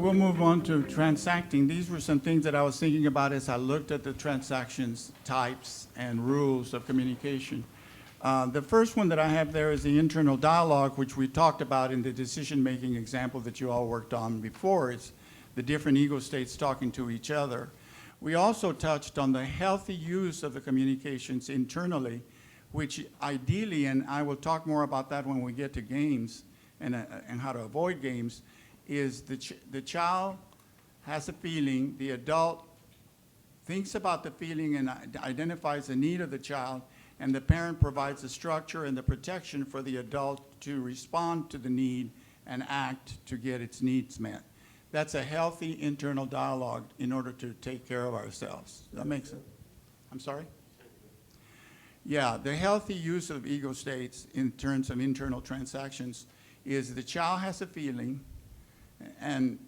we'll move on to transacting. These were some things that I was thinking about as I looked at the transactions types and rules of communication. The first one that I have there is the internal dialogue, which we talked about in the decision-making example that you all worked on before. It's the different ego states talking to each other. We also touched on the healthy use of the communications internally, which ideally, and I will talk more about that when we get to games and how to avoid games, is the child has a feeling, the adult thinks about the feeling and identifies the need of the child, and the parent provides the structure and the protection for the adult to respond to the need and act to get its needs met. That's a healthy internal dialogue in order to take care of ourselves. Does that make sense? I'm sorry? Yeah, the healthy use of ego states in terms of internal transactions is the child has a feeling, and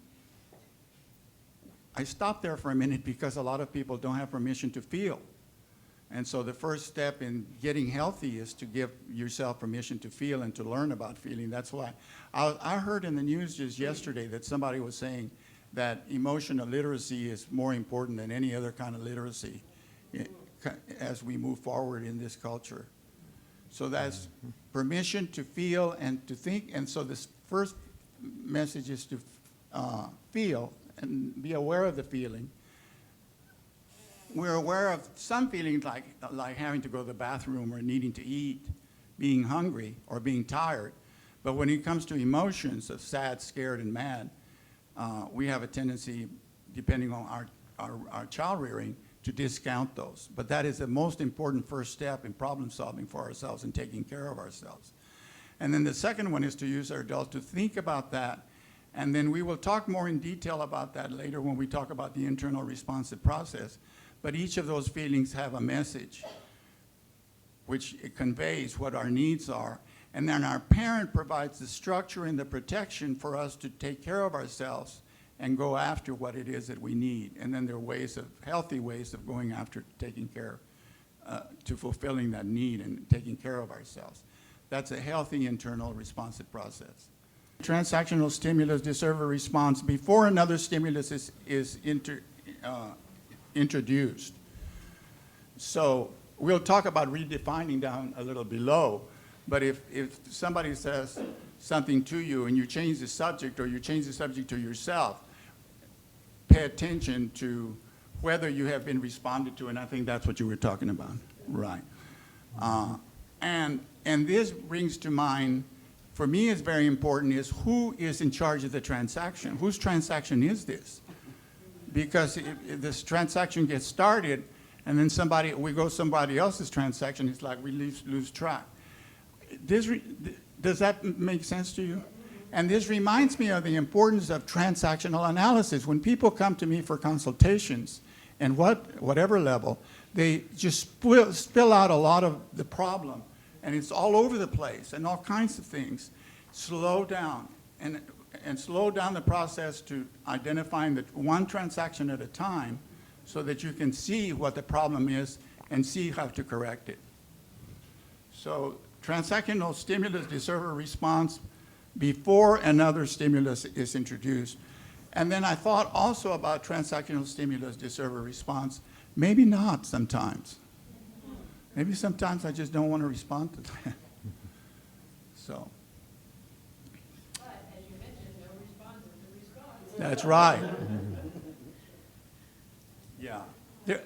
I stopped there for a minute because a lot of people don't have permission to feel. And so the first step in getting healthy is to give yourself permission to feel and to learn about feeling. That's why I heard in the news just yesterday that somebody was saying that emotional literacy is more important than any other kind of literacy as we move forward in this culture. So that's permission to feel and to think. And so this first message is to feel and be aware of the feeling. We're aware of some feelings like having to go to the bathroom or needing to eat, being hungry or being tired. But when it comes to emotions of sad, scared, and mad, we have a tendency, depending on our child rearing, to discount those. But that is the most important first step in problem solving for ourselves and taking care of ourselves. And then the second one is to use our adult to think about that. And then we will talk more in detail about that later when we talk about the internal responsive process. But each of those feelings have a message which it conveys what our needs are. And then our parent provides the structure and the protection for us to take care of ourselves and go after what it is that we need. And then there are ways of, healthy ways of going after taking care, to fulfilling that need and taking care of ourselves. That's a healthy internal responsive process. Transactional stimulus deserve a response before another stimulus is introduced. So we'll talk about redefining down a little below, but if somebody says something to you and you change the subject or you change the subject to yourself, pay attention to whether you have been responded to, and I think that's what you were talking about, right? And this brings to mind, for me it's very important, is who is in charge of the transaction? Whose transaction is this? Because if this transaction gets started and then we go somebody else's transaction, it's like we lose track. Does that make sense to you? And this reminds me of the importance of transactional analysis. When people come to me for consultations, and whatever level, they just spill out a lot of the problem, and it's all over the place, and all kinds of things. Slow down, and slow down the process to identifying that one transaction at a time so that you can see what the problem is and see how to correct it. So transactional stimulus deserve a response before another stimulus is introduced. And then I thought also about transactional stimulus deserve a response. Maybe not sometimes. Maybe sometimes I just don't want to respond to that. So. That's right. Yeah.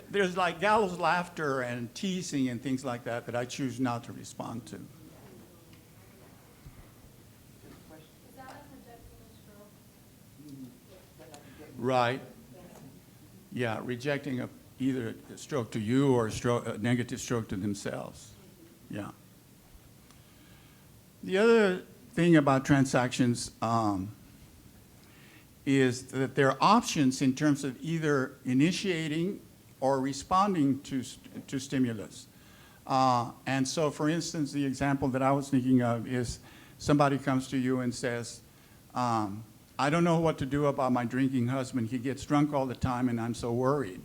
There's like gallows laughter and teasing and things like that that I choose not to respond to. Is that like rejecting a stroke? Right. Yeah, rejecting either a stroke to you or a negative stroke to themselves. Yeah. The other thing about transactions is that there are options in terms of either initiating or responding to stimulus. And so, for instance, the example that I was thinking of is somebody comes to you and says, I don't know what to do about my drinking husband. He gets drunk all the time and I'm so worried.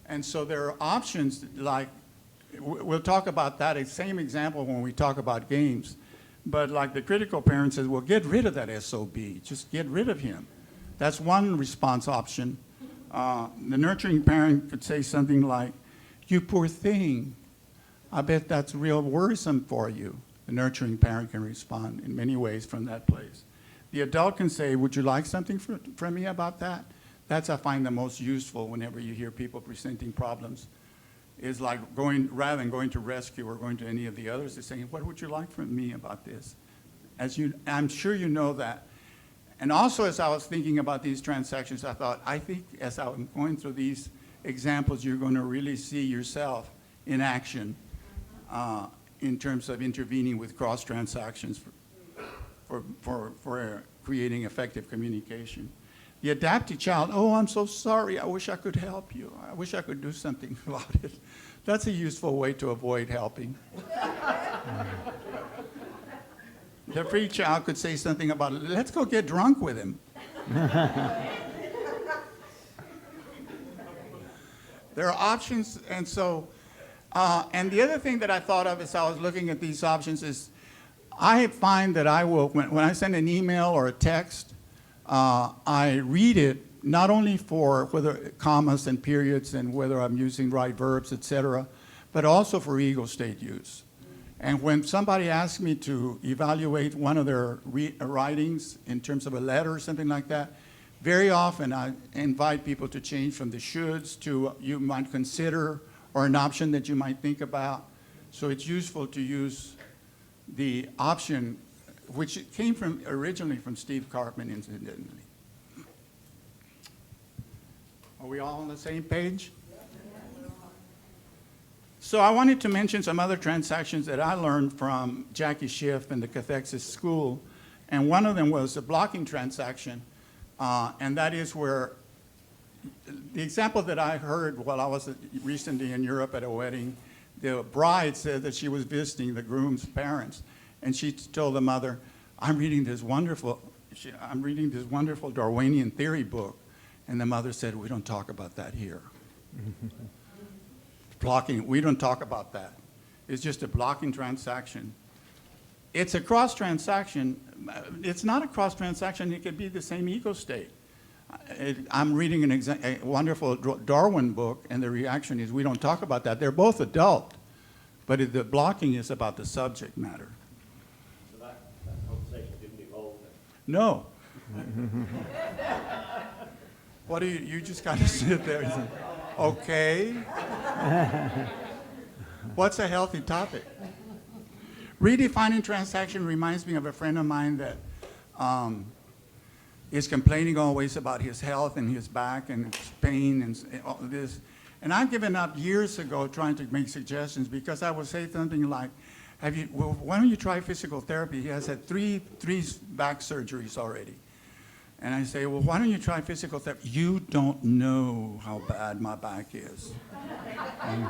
And so there are options like, we'll talk about that same example when we talk about games. But like the critical parent says, well, get rid of that SOB. Just get rid of him. That's one response option. The nurturing parent could say something like, "You poor thing, I bet that's real worrisome for you." The nurturing parent can respond in many ways from that place. The adult can say, "Would you like something from me about that?" That's, I find, the most useful whenever you hear people presenting problems, is like rather than going to rescue or going to any of the others, is saying, "What would you like from me about this?" I'm sure you know that. And also, as I was thinking about these transactions, I think as I'm going through these examples, you're going to really see yourself in action in terms of intervening with cross transactions for creating effective communication. The adaptive child, "Oh, I'm so sorry. I wish I could help you. I wish I could do something about it." That's a useful way to avoid helping. The free child could say something about, "Let's go get drunk with him." There are options, and so, and the other thing that I thought of as I was looking at these options is, I find that I will, when I send an email or a text, I read it not only for whether commas and periods and whether I'm using right verbs, etc., but also for ego state use. And when somebody asks me to evaluate one of their writings in terms of a letter or something like that, very often I invite people to change from the shoulds to "you might consider," or an option that you might think about. So it's useful to use the option, which came originally from Steve Cartman, incidentally. Are we all on the same page? So I wanted to mention some other transactions that I learned from Jackie Schiff and the Cathexis School. And one of them was a blocking transaction. And that is where the example that I heard while I was recently in Europe at a wedding, the bride said that she was visiting the groom's parents. And she told the mother, I'm reading this wonderful Darwinian theory book. And the mother said, "We don't talk about that here." Blocking, we don't talk about that. It's just a blocking transaction. It's a cross transaction. It's not a cross transaction. It could be the same ego state. I'm reading a wonderful Darwin book, and the reaction is, "We don't talk about that." They're both adult, but the blocking is about the subject matter. So that conversation didn't evolve then? No. What do you just kind of sit there and say, "Okay." What's a healthy topic? Redefining transaction reminds me of a friend of mine that is complaining always about his health and his back and his pain and all this. And I've given up years ago trying to make suggestions, because I would say something like, why don't you try physical therapy? He has had three back surgeries already. And I say, well, why don't you try physical therapy? "You don't know how bad my back is."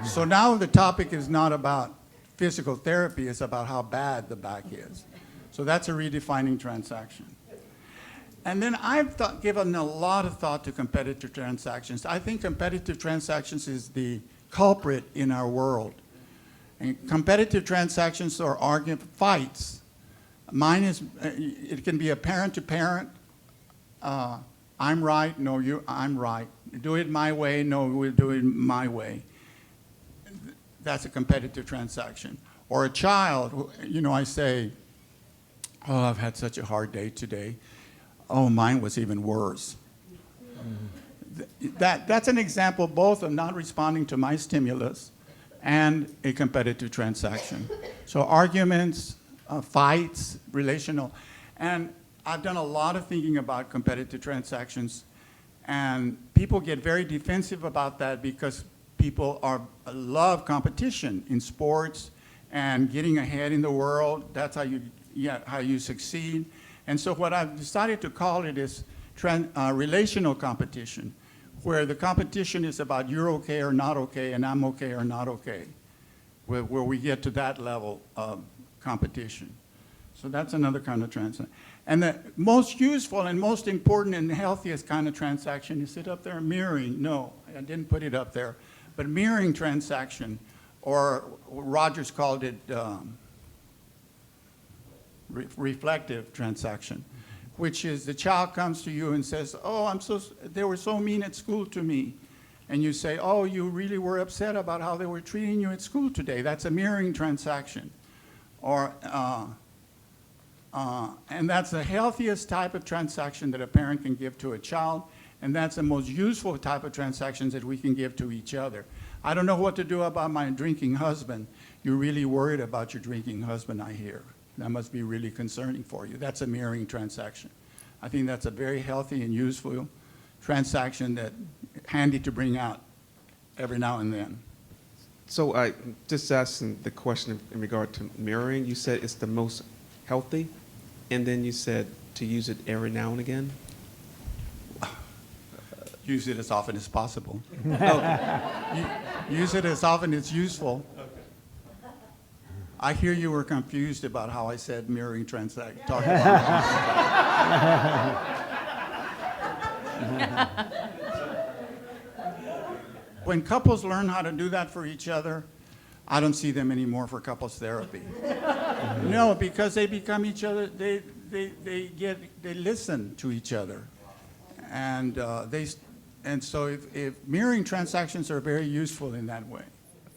So now the topic is not about physical therapy, it's about how bad the back is. So that's a redefining transaction. And then I've given a lot of thought to competitive transactions. I think competitive transactions is the culprit in our world. And competitive transactions are argument fights. Mine is, it can be a parent to parent. I'm right, no, I'm right. Do it my way, no, we'll do it my way. That's a competitive transaction. Or a child, I say, "Oh, I've had such a hard day today. Oh, mine was even worse." That's an example both of not responding to my stimulus and a competitive transaction. So arguments, fights, relational. And I've done a lot of thinking about competitive transactions, and people get very defensive about that because people love competition in sports and getting ahead in the world. That's how you succeed. And so what I've decided to call it is relational competition, where the competition is about you're okay or not okay, and I'm okay or not okay, where we get to that level of competition. So that's another kind of transaction. And the most useful and most important and healthiest kind of transaction is it up there, mirroring. No, I didn't put it up there. But mirroring transaction, or Rogers called it reflective transaction, which is the child comes to you and says, oh, they were so mean at school to me. And you say, oh, you really were upset about how they were treating you at school today. That's a mirroring transaction. Or, and that's the healthiest type of transaction that a parent can give to a child, and that's the most useful type of transactions that we can give to each other. I don't know what to do about my drinking husband. You're really worried about your drinking husband, I hear. That must be really concerning for you. That's a mirroring transaction. I think that's a very healthy and useful transaction that handy to bring out every now and then. So I just asking the question in regard to mirroring. You said it's the most healthy, and then you said to use it every now and again. Use it as often as possible. Okay. Use it as often as useful. I hear you were confused about how I said mirroring transaction. Talking about when couples learn how to do that for each other, I don't see them anymore for couples therapy. No, because they become each other. They listen to each other, and so if mirroring transactions are very useful in that way.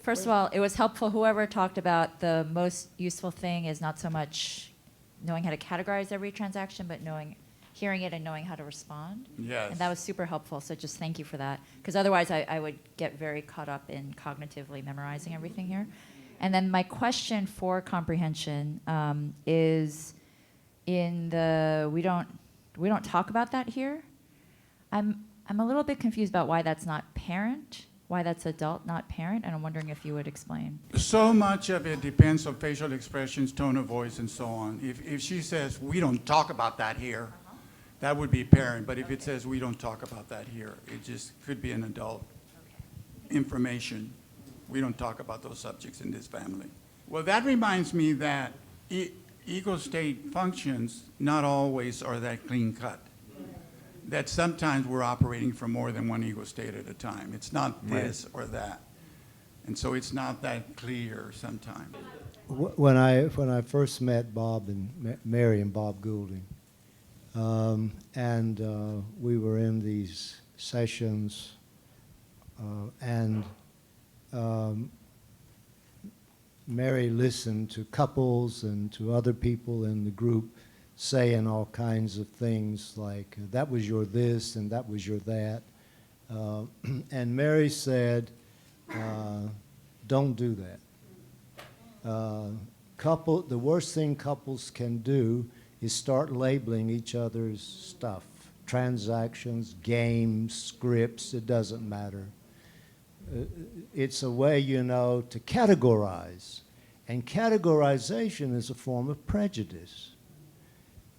First of all, it was helpful. Whoever talked about the most useful thing is not so much knowing how to categorize every transaction, but hearing it and knowing how to respond. Yes. And that was super helpful, so just thank you for that. Because otherwise I would get very caught up in cognitively memorizing everything here. And then my question for comprehension is we don't talk about that here. I'm a little bit confused about why that's not parent, why that's adult, not parent, and I'm wondering if you would explain. So much of it depends on facial expressions, tone of voice, and so on. If she says, we don't talk about that here, that would be parent. But if it says, we don't talk about that here, it just could be an adult information. We don't talk about those subjects in this family. Well, that reminds me that ego state functions not always are that clean cut. That sometimes we're operating from more than one ego state at a time. It's not this or that. And so it's not that clear sometimes. When I first met Bob and Mary and Bob Goulding, and we were in these sessions, and Mary listened to couples and to other people in the group saying all kinds of things like, that was your this and that was your that. And Mary said, don't do that. The worst thing couples can do is start labeling each other's stuff. Transactions, games, scripts, it doesn't matter. It's a way, to categorize. And categorization is a form of prejudice.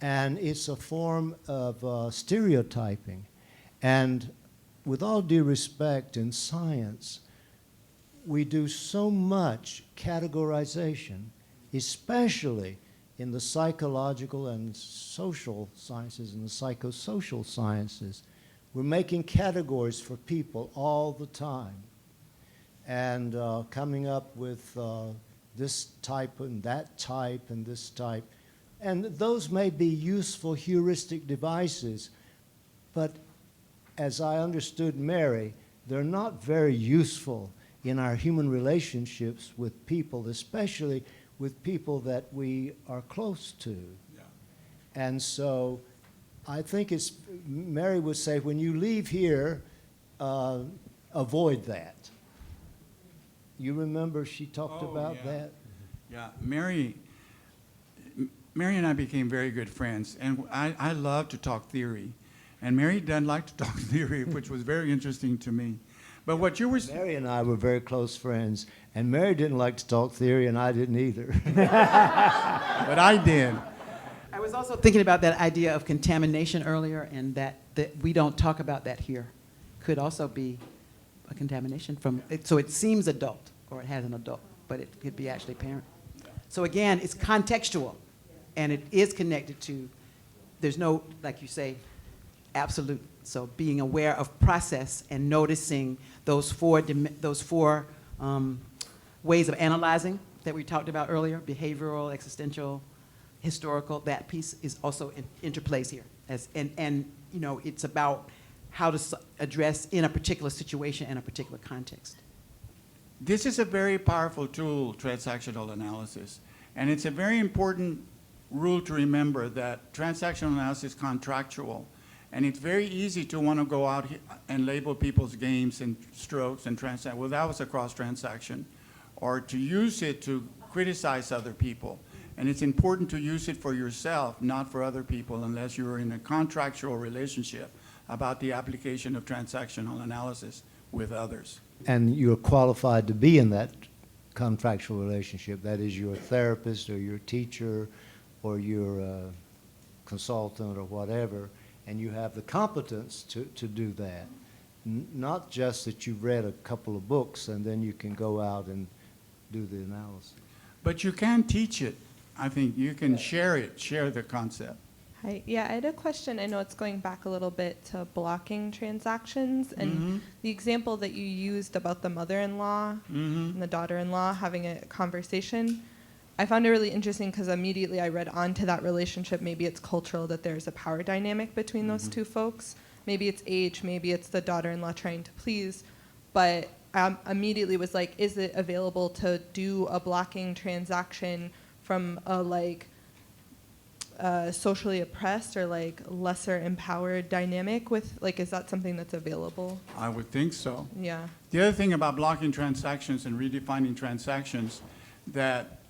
And it's a form of stereotyping. And with all due respect in science, we do so much categorization, especially in the psychological and social sciences and the psychosocial sciences. We're making categories for people all the time and coming up with this type and that type and this type. And those may be useful heuristic devices, but as I understood Mary, they're not very useful in our human relationships with people, especially with people that we are close to. Yeah. And so I think Mary would say, when you leave here, avoid that. You remember she talked about that? Yeah, Mary and I became very good friends, and I love to talk theory. And Mary doesn't like to talk theory, which was very interesting to me. But what you were Mary and I were very close friends, and Mary didn't like to talk theory, and I didn't either. But I did. I was also thinking about that idea of contamination earlier, and that we don't talk about that here could also be a contamination from it. So it seems adult, or it has an adult, but it could be actually parent. So again, it's contextual, and it is connected to, there's no, like you say, absolute. So being aware of process and noticing those four ways of analyzing that we talked about earlier, behavioral, existential, historical, that piece is also interplays here. And you know, it's about how to address in a particular situation and a particular context. This is a very powerful tool, transactional analysis. And it's a very important rule to remember that transactional analysis is contractual. And it's very easy to want to go out and label people's games and strokes and transact. Well, that was a cross transaction. Or to use it to criticize other people. And it's important to use it for yourself, not for other people, unless you're in a contractual relationship about the application of transactional analysis with others. And you're qualified to be in that contractual relationship. That is, your therapist or your teacher or your consultant or whatever, and you have the competence to do that. Not just that you've read a couple of books and then you can go out and do the analysis. But you can teach it. I think you can share it, share the concept. Hi. Yeah, I had a question. I know it's going back a little bit to blocking transactions, and the example that you used about the mother-in-law and the daughter-in-law having a conversation, I found it really interesting because immediately I read onto that relationship. Maybe it's cultural that there's a power dynamic between those two folks. Maybe it's age. Maybe it's the daughter-in-law trying to please. But I immediately was like, is it available to do a blocking transaction from a socially oppressed or like lesser empowered dynamic with, like, is that something that's available? I would think so. Yeah. The other thing about blocking transactions and redefining transactions that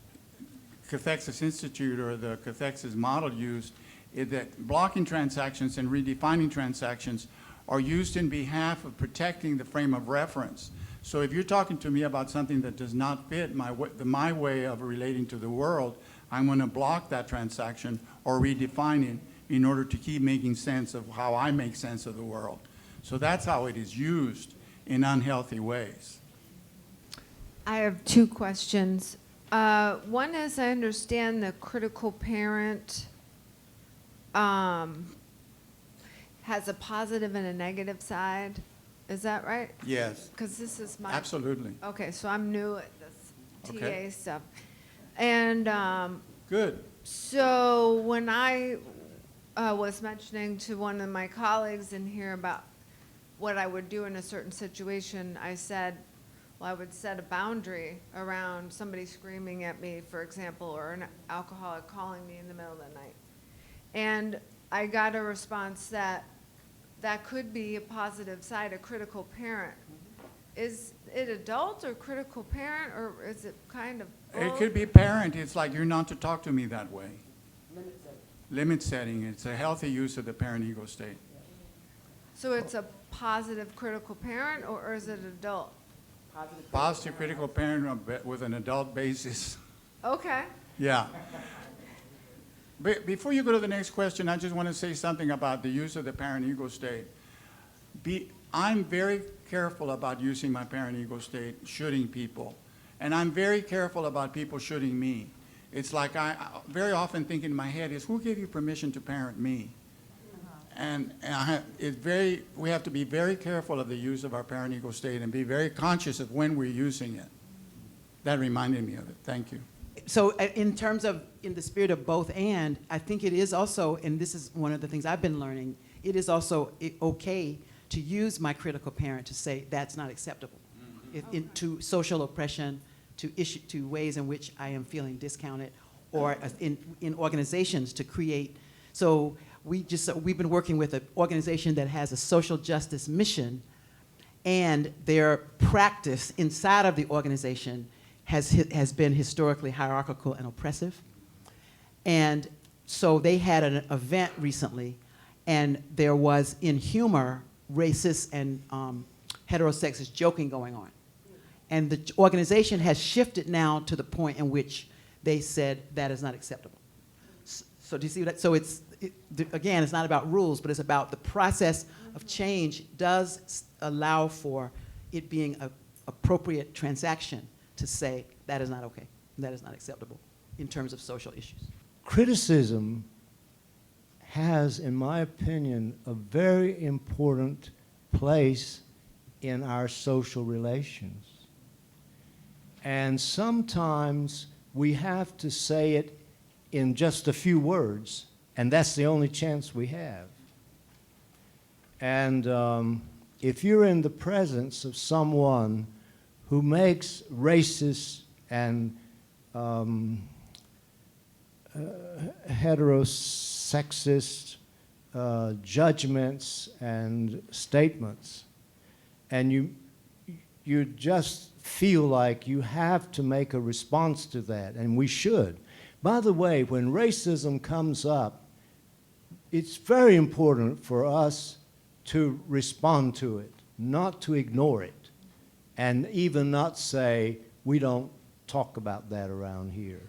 Cathexis Institute or the Cathexis model used is that blocking transactions and redefining transactions are used in behalf of protecting the frame of reference. So if you're talking to me about something that does not fit my way of relating to the world, I'm going to block that transaction or redefine it in order to keep making sense of how I make sense of the world. So that's how it is used in unhealthy ways. I have two questions. One is, I understand the critical parent has a positive and a negative side. Is that right? Yes, Because this is my... absolutely. Okay, so I'm new at this TA Okay. stuff. And Good. so when I was mentioning to one of my colleagues in here about what I would do in a certain situation, I said, well, I would set a boundary around somebody screaming at me, for example, or an alcoholic calling me in the middle of the night. And I got a response that could be a positive side, a critical parent. Is it adult or critical parent, or is it kind of both? It could be parent. It's like you're not to talk to me that way. Limit setting. It's a healthy use of the parent ego state. So it's a positive critical parent, or is it adult? Positive critical parent with an adult basis. Okay. Yeah. But before you go to the next question, I just want to say something about the use of the parent ego state. I'm very careful about using my parent ego state, shooting people. And I'm very careful about people shooting me. It's like I very often think in my head is, who gave you permission to parent me? And we have to be very careful of the use of our parent ego state and be very conscious of when we're using it. That reminded me of it. Thank you. So in terms of, in the spirit of both and, I think it is also, and this is one of the things I've been learning, it is also okay to use my critical parent to say that's not acceptable. To social oppression, to ways in which I am feeling discounted, or in organizations to create. So we've been working with an organization that has a social justice mission, and their practice inside of the organization has been historically hierarchical and oppressive. And so they had an event recently, and there was, in humor, racist and heterosexist joking going on. And the organization has shifted now to the point in which they said that is not acceptable. So do you see that? So again, it's not about rules, but it's about the process of change does allow for it being an appropriate transaction to say that is not okay, that is not acceptable in terms of social issues. Criticism has, in my opinion, a very important place in our social relations. And sometimes we have to say it in just a few words And that's the only chance we have. And if you're in the presence of someone who makes racist and heterosexist judgments and statements, and you just feel like you have to make a response to that, and we should. By the way, when racism comes up, it's very important for us to respond to it, not to ignore it, and even not say, we don't talk about that around here.